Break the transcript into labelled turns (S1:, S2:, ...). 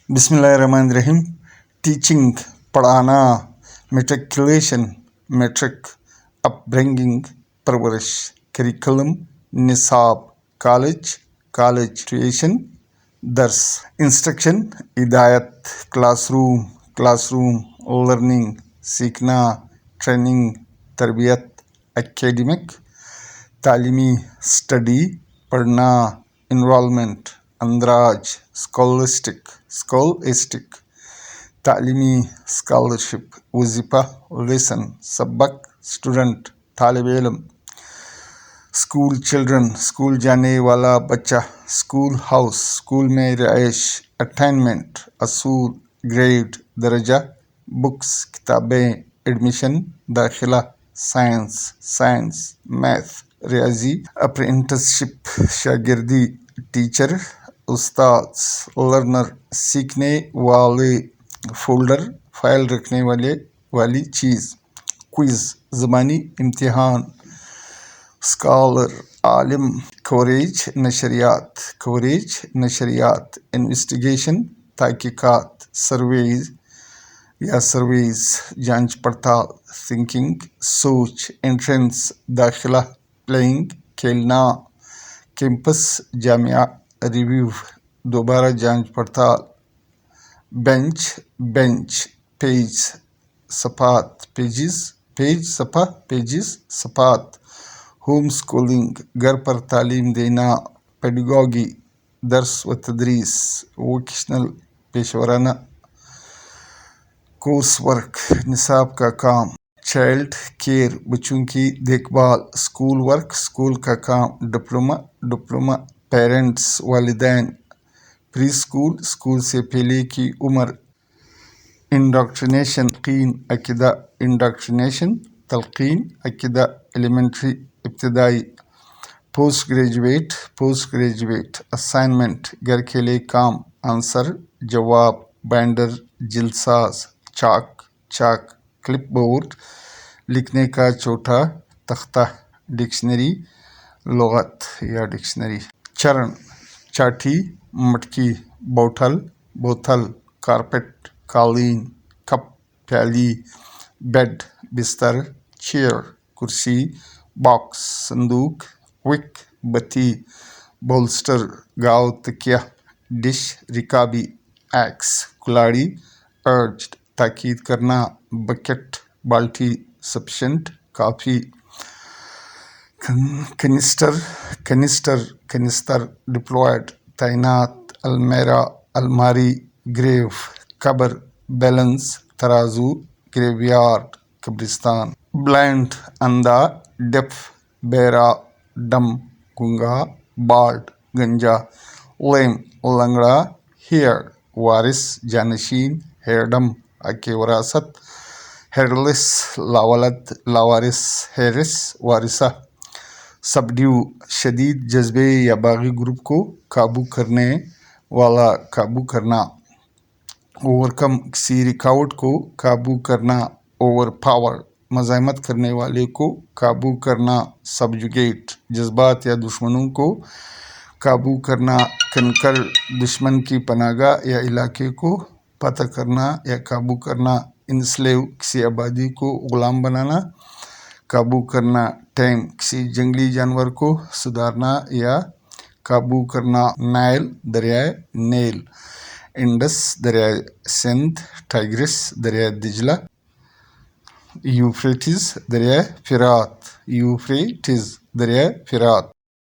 S1: बिस्मिल्लाहिर्रहमानिर्रहीम। टीचिंग पढ़ाना, matriculation matric, upbringing परवरिश, करिकुलम निसाब, कॉलेज कॉलेज, ट्यूशन दर्स, इंस्ट्रक्शन हिदायत, क्लासरूम क्लासरूम, लर्निंग सीखना, ट्रेनिंग तरबियत, एकेडमिक तालीमी, स्टडी पढ़ना, इन्वॉल्वमेंट अंदराज, स्कॉलिस्टिक तालीमी, स्कॉलरशिप, वजीफ़ा लेसन, सबक, स्टूडेंट तालिब इल्म, स्कूल चिल्ड्रन स्कूल जाने वाला बच्चा, स्कूल हाउस स्कूल में रहायश, अटेनमेंट असूल, ग्रेड दर्जा, बुक्स किताबें, एडमिशन दाखिला, साइंस मैथ, रियाजी, अप्रेंटिसशिप शागिर्दी, टीचर उस्ताद, लर्नर सीखने वाले, फोल्डर फाइल रखने वाली चीज़, क्विज ज़बानी इम्तिहान, स्कॉलर आलिम, कवरेज नशरियात, इन्वेस्टिगेशन तहकीकात, सर्वेज जांच पड़ताल, थिंकिंग सोच, एंट्रेंस दाखिला, प्लेइंग खेलना, कैंपस जामिया, रिव्यू दोबारा जांच पड़ताल, बेंच पेज सफ़ात, सफ़ात, होम स्कूलिंग घर पर तालीम देना, पेडागॉजी दर्स व तदरीस, वोकेशनल पेशवराना, कोर्स वर्क निसाब का काम, चाइल्ड केयर बच्चों की देखभाल, स्कूल वर्क स्कूल का काम, डिप्लोमा पेरेंट्स वालिदैन, प्री स्कूल स्कूल से पहले की उम्र, इंडोक्ट्रिनेशन तलकीन अकीदा एलिमेंट्री इब्तदाई, पोस्ट ग्रेजुएट असाइनमेंट घर के लिए काम, आंसर जवाब, बाइंडर जिलसाज, चाक क्लिपबोर्ड लिखने का छोटा तख्ता, डिक्शनरी लुगत या डिक्शनरी, चरण चाटी, मटकी, बोतल, कारपेट, कालीन, कप प्याली, बेड बिस्तर, चेयर कुर्सी, बॉक्स संदूक, विक बत्ती, बोल्स्टर गाव तकिया, डिश रिकाबी, एक्स कुलाड़ी, अर्ज ताकीद करना, बकेट बाल्टी, सफिशेंट काफ़ी, कनिस्टर डिप्लॉयड तैनात, अलमेरा अलमारी, ग्रेव कब्र, बैलेंस तराजू, ग्रेवयार्ड कब्रिस्तान, ब्लाइंड अंधा, डेफ बेरा, डम गूंगा, बाल्ड गंजा, लेम लंगड़ा, हेयर वारिस जानशीन, हेयरडम आके वरासत, हेयरलेस लावलद लावारिस, हेरिस वारिसा, सबड्यू शदीद जज्बे या बागी ग्रुप को काबू करने वाला, काबू करना, ओवरकम किसी रुकावट को काबू करना, ओवर पावर मज़ाहमत करने वाले को काबू करना, सबजुगेट जज्बात या दुश्मनों को काबू करना, कनकर दुश्मन की पनाहगाह या इलाके को पता करना या काबू करना, इंस्लेव किसी आबादी को गुलाम बनाना, काबू करना, टैम किसी जंगली जानवर को सुधारना या काबू करना, नाइल दरियाए नील, इंडस दरियाए सिंध, टाइग्रिस दरियाए दिजला, यूफ्रेटिस दरियाए फिरात